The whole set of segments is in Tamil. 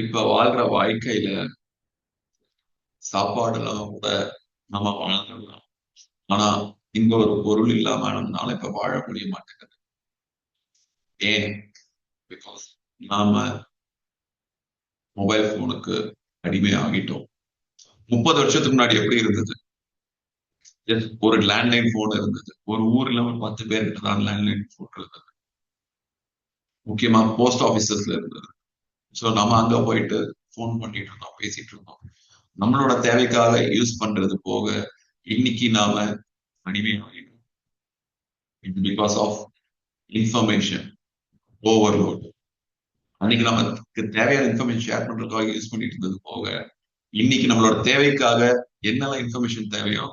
இப்ப வாழ்ற வாழ்க்கையில சாப்பாடுலாம் கூட நம்ம வளர்ந்துடலாம். ஆனா இங்க ஒரு பொருள் இல்லாம நம்மளால இப்ப வாழ முடிய மாட்டேங்குது. ஏன்? பிகாஸ் நாம மொபைல் போனுக்கு அடிமை ஆகிட்டோம். 30 வருஷத்துக்கு முன்னாடி எப்படி இருந்தது? ஒரு லேண்ட்லைன் போன் இருந்தது. ஒரு ஊர்ல ஒரு 10 பேர்கிட்ட தான் லேண்ட்லைன் போன் இருந்தது. முக்கியமா போஸ்ட் ஆபீசஸ்ல இருந்தது. சோ நம்ம அங்க போயிட்டு போன் பண்ணிட்டு இருந்தோம், பேசிட்டு இருந்தோம். நம்மளோட தேவைக்காக யூஸ் பண்றது போக இன்னைக்கு நாம அடிமை ஆகிட்டோம். Because of information overload. அன்னைக்கு நமக்கு தேவையான இன்ஃபர்மேஷன் ஷேர் பண்றதுக்காக யூஸ் பண்ணிட்டு இருந்தது போக இன்னைக்கு நம்மளோட தேவைக்காக என்னெல்லாம் இன்ஃபர்மேஷன் தேவையோ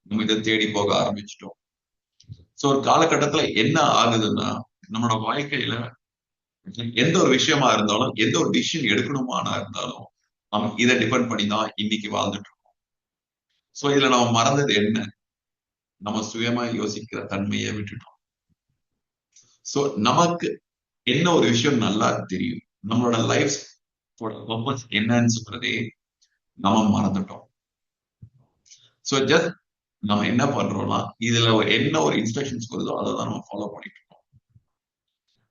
நம்ம இதை தேடி போக ஆரம்பிச்சிட்டோம். சோ ஒரு காலகட்டத்துல என்ன ஆகுதுன்னா நம்மளோட வாழ்க்கையில எந்த ஒரு விஷயமா இருந்தாலும் எந்த ஒரு டிசிஷன் எடுக்கணுமானா இருந்தாலும் நம்ம இதை டிபெண்ட் பண்ணி தான் இன்னைக்கு வாழ்ந்துட்டு இருக்கோம். சோ இதுல நம்ம மறந்தது என்ன? நம்ம சுயமா யோசிக்கிற தன்மையை விட்டுட்டோம். சோ நமக்கு என்ன ஒரு விஷயம் நல்லா தெரியும், நம்மளோட லைஃப் பர்பஸ் என்னன்னு சொல்றதே நம்ம மறந்துட்டோம். சோ ஜஸ்ட் நம்ம என்ன பண்றோம்னா இதுல என்ன ஒரு இன்ஸ்ட்ரக்ஷன்ஸ் வருதோ அதை தான் நம்ம ஃபாலோ பண்ணிட்டு இருக்கோம்.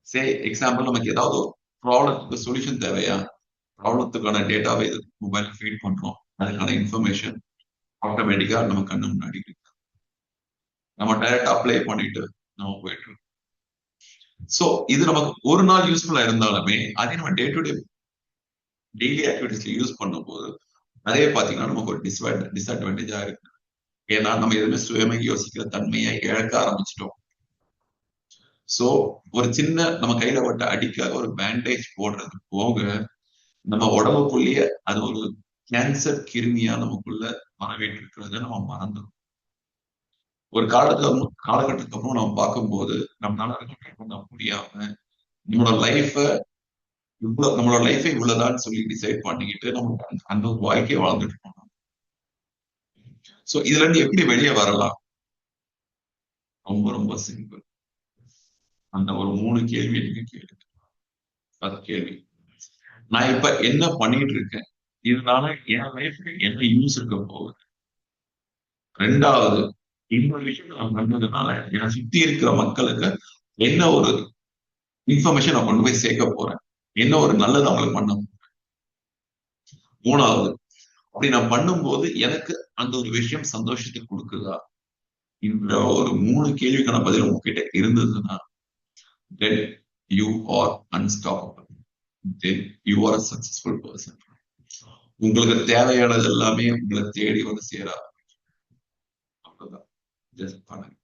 சே எக்ஸாம்பிள், நமக்கு ஏதாவது ஒரு ப்ராப்ளத்துக்கு சொல்யூஷன் தேவையா? ப்ராப்ளத்துக்கான டேட்டாவை மொபைல் ஃபீட் பண்றோம், அதுக்கான இன்ஃபர்மேஷன் ஆட்டோமேட்டிக்கா நம்ம கண்ணு முன்னாடி இருக்கு. நம்ம டைரக்ட் அப்ளை பண்ணிட்டு நம்ம போயிட்டு இருக்கோம். சோ இது நமக்கு ஒரு நாள் யூஸ்ஃபுல்லா இருந்தாலுமே அதே நம்ம டே டு டே டெய்லி ஆக்டிவிட்டிஸ்ல யூஸ் பண்ணும்போது அதே பாத்தீங்கன்னா நமக்கு ஒரு டிஸ்அட்வான்டேஜா இருக்கு. ஏன்னா நம்ம எதுவுமே சுயமா யோசிக்கிற தன்மையை இழக்க ஆரம்பிச்சிட்டோம். சோ ஒரு சின்ன நம்ம கையில பட்ட அடிக்காக ஒரு பேண்டேஜ் போடுறது போக நம்ம உடம்புக்குள்ளேயே அது ஒரு கேன்சர் கிருமியா நமக்குள்ள பரவிட்டு இருக்கிறத நம்ம மறந்துடும். ஒரு காலகட்டத்துக்கு அப்புறம் நம்ம பார்க்கும்போது நம்மளால அதை control பண்ண முடியாம நம்மளோட லைஃப நம்மளோட லைஃபை இவ்வளவுதான் சொல்லி டிசைட் பண்ணிக்கிட்டு நம்ம அந்த ஒரு வாழ்க்கையை வாழ்ந்துட்டு இருக்கோம். சோ இதுல இருந்து எப்படி வெளியே வரலாம்? ரொம்ப ரொம்ப சிம்பிள். அந்த ஒரு 3 கேள்வி நீங்க கேளுங்க. அது கேள்வி. நான் இப்ப என்ன பண்ணிட்டு இருக்கேன்? இதனால என் லைஃப்ல என்ன யூஸ் இருக்க போகுது? 2வது, இந்த விஷயம் நான் பண்றதுனால என்னை சுத்தி இருக்கிற மக்களுக்கு என்ன ஒரு இன்ஃபர்மேஷன் நான் கொண்டு போய் சேர்க்க போறேன்? என்ன ஒரு நல்லது அவங்களுக்கு பண்ண போறேன்? 3வது, அப்படி நான் பண்ணும்போது எனக்கு அந்த ஒரு விஷயம் சந்தோஷத்தை கொடுக்குதா? இந்த ஒரு 3 கேள்விக்கான பதில் உங்ககிட்ட இருந்ததுன்னா then you are unstoppable. Then you are a successful person. உங்களுக்கு தேவையானது எல்லாமே உங்களை தேடி வந்து சேர ஆரம்பிக்கும். அவ்வளவுதான். Just பண்ணுங்க.